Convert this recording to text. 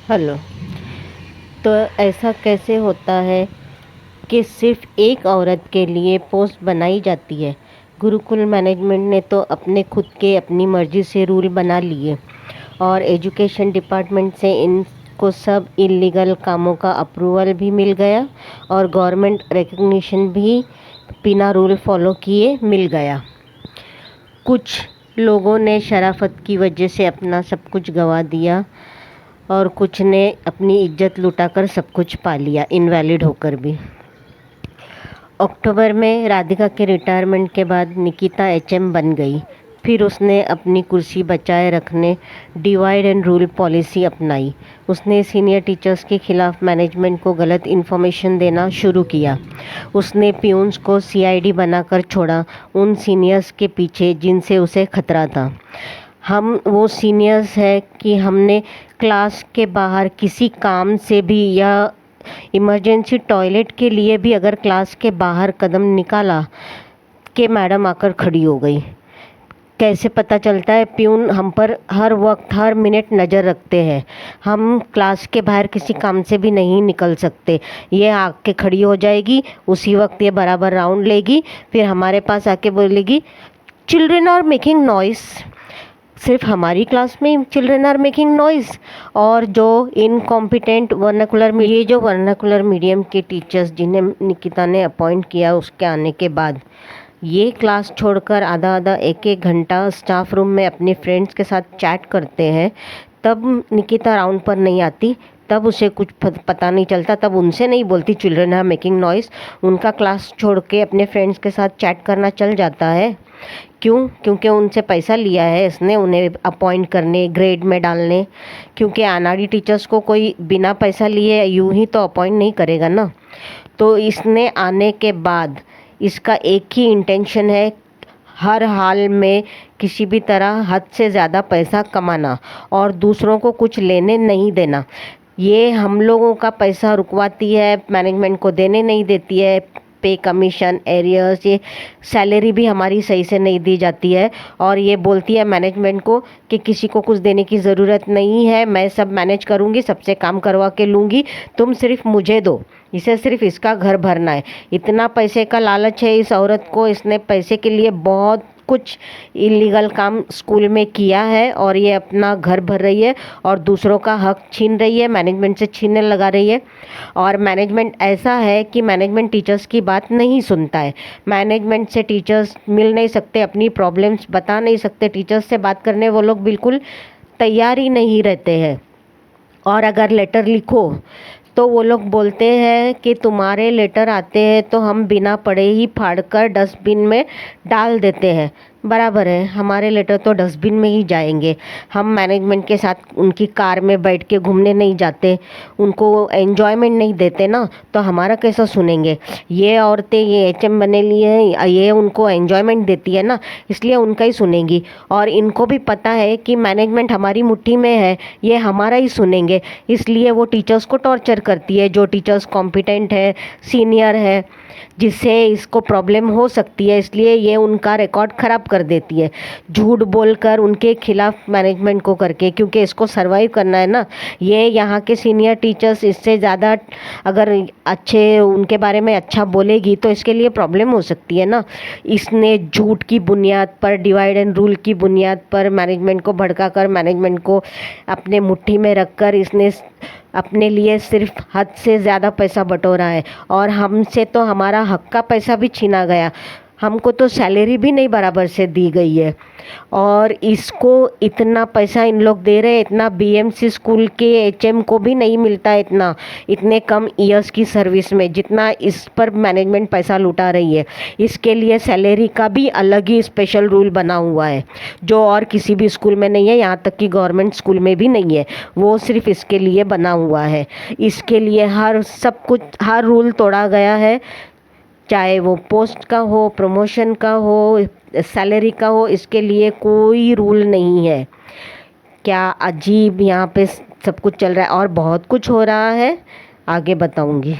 Hello. तो ऐसा कैसे होता है कि सिर्फ एक औरत के लिए पोस्ट बनाई जाती है? गुरुकुल मैनेजमेंट ने तो अपने खुद के अपनी मर्जी से रूल बना लिए और एजुकेशन डिपार्टमेंट से इनको सब इलीगल कामों का अप्रूवल भी मिल गया और गवर्नमेंट रिकग्निशन भी बिना रूल फॉलो किए मिल गया। कुछ लोगों ने शराफत की वजह से अपना सब कुछ गंवा दिया और कुछ ने अपनी इज्जत लुटाकर सब कुछ पा लिया, इनवैलिड होकर भी। अक्टूबर में राधिका के रिटायरमेंट के बाद निकिता एचएम बन गई। फिर उसने अपनी कुर्सी बचाए रखने डिवाइड एंड रूल पॉलिसी अपनाई। उसने सीनियर टीचर्स के खिलाफ मैनेजमेंट को गलत इन्फॉर्मेशन देना शुरू किया। उसने पियून्स को सीआईडी बनाकर छोड़ा, उन सीनियर्स के पीछे जिनसे उसे खतरा था। हम वो सीनियर्स है कि हमने क्लास के बाहर किसी काम से भी या इमरजेंसी टॉयलेट के लिए भी अगर क्लास के बाहर कदम निकाला कि मैडम आकर खड़ी हो गई। कैसे पता चलता है? प्यून हम पर हर वक्त हर मिनट नज़र रखते हैं। हम क्लास के बाहर किसी काम से भी नहीं निकल सकते। ये आके खड़ी हो जाएगी, उसी वक्त ये बराबर राउंड लेगी, फिर हमारे पास आके बोलेगी चिल्ड्रेन आर मेकिंग नॉइस। सिर्फ हमारी क्लास में चिल्ड्रेन आर मेकिंग नॉइज़। और जो इनकॉम्पिटेंट वर्नाकुलर मीडियम के टीचर्स जिन्हें निकिता ने अपॉइंट किया उसके आने के बाद ये क्लास छोड़कर आधा आधा एक एक घंटा स्टाफ रूम में अपने फ्रेंड्स के साथ चैट करते हैं, तब निकिता राउंड पर नहीं आती, तब उसे कुछ पता नहीं चलता, तब उनसे नहीं बोलती चिल्ड्रन आर मेकिंग नॉइज़। उनका क्लास छोड़ के अपने फ्रेंड्स के साथ चैट करना चल जाता है। क्यों? क्योंकि उनसे पैसा लिया है इसने उन्हें अपॉइंट करने, ग्रेड में डालने। क्योंकि अनाड़ी टीचर्स को कोई बिना पैसा लिए यूं ही तो अपॉइंट नहीं करेगा ना। तो इसने आने के बाद इसका एक ही इंटेंशन है, हर हाल में किसी भी तरह हद से ज़्यादा पैसा कमाना और दूसरों को कुछ लेने नहीं देना। ये हम लोगों का पैसा रुकवाती है, मैनेजमेंट को देने नहीं देती है। पे कमीशन, एरियर्स, ये सैलरी भी हमारी सही से नहीं दी जाती है। और ये बोलती है मैनेजमेंट को कि किसी को कुछ देने की ज़रूरत नहीं है, मैं सब मैनेज करूँगी, सबसे काम करवा के लूँगी, तुम सिर्फ मुझे दो। इसे सिर्फ इसका घर भरना है। इतना पैसे का लालच है इस औरत को। इसने पैसे के लिए बहुत कुछ इलीगल काम स्कूल में किया है और ये अपना घर भर रही है और दूसरों का हक छीन रही है, मैनेजमेंट से छीनने लगा रही है। और मैनेजमेंट ऐसा है कि मैनेजमेंट टीचर्स की बात नहीं सुनता है। मैनेजमेंट से टीचर्स मिल नहीं सकते, अपनी प्रॉब्लम्स बता नहीं सकते, टीचर्स से बात करने वो लोग बिल्कुल तैयार ही नहीं रहते हैं। और अगर लेटर लिखो तो वो लोग बोलते हैं कि तुम्हारे लेटर आते हैं तो हम बिना पढ़े ही फाड़कर डस्टबिन में डाल देते हैं। बराबर है, हमारे लेटर तो डस्टबिन में ही जाएंगे। हम मैनेजमेंट के साथ उनकी कार में बैठ के घूमने नहीं जाते, उनको एन्जॉयमेंट नहीं देते ना, तो हमारा कैसा सुनेंगे? ये औरतें ये एचएम बने लिए हैं, ये उनको एन्जॉयमेंट देती है ना, इसलिए उनका ही सुनेंगी। और इनको भी पता है कि मैनेजमेंट हमारी मुट्ठी में है, ये हमारा ही सुनेंगे, इसलिए वो टीचर्स को टॉर्चर करती है। जो टीचर्स कॉम्पिटेंट है, सीनियर है, जिससे इसको प्रॉब्लम हो सकती है, इसलिए ये उनका रिकॉर्ड ख़राब कर देती है, झूठ बोलकर उनके खिलाफ मैनेजमेंट को करके। क्योंकि इसको सरवाइव करना है ना। ये यहाँ के सीनियर टीचर्स इससे ज़्यादा अगर अच्छे उनके बारे में अच्छा बोलेगी तो इसके लिए प्रॉब्लम हो सकती है ना। इसने झूठ की बुनियाद पर, डिवाइड एंड रूल की बुनियाद पर मैनेजमेंट को भड़का कर, मैनेजमेंट को अपने मुट्ठी में रखकर इसने अपने लिए सिर्फ हद से ज़्यादा पैसा बटोरा है। और हमसे तो हमारा हक का पैसा भी छीना गया, हमको तो सैलरी भी नहीं बराबर से दी गई है। और इसको इतना पैसा इन लोग दे रहे हैं, इतना बीएमसी स्कूल के एचएम को भी नहीं मिलता इतना, इतने कम ईयर्स की सर्विस में जितना इस पर मैनेजमेंट पैसा लुटा रही है। इसके लिए सैलरी का भी अलग ही स्पेशल रूल बना हुआ है जो और किसी भी स्कूल में नहीं है, यहाँ तक कि गवर्नमेंट स्कूल में भी नहीं है। वो सिर्फ इसके लिए बना हुआ है। इसके लिए हर रूल तोड़ा गया है, चाहे वो पोस्ट का हो, प्रमोशन का हो, सैलरी का हो, इसके लिए कोई रूल नहीं है। क्या अजीब यहाँ पे सब कुछ चल रहा है और बहुत कुछ हो रहा है, आगे बताऊंगी।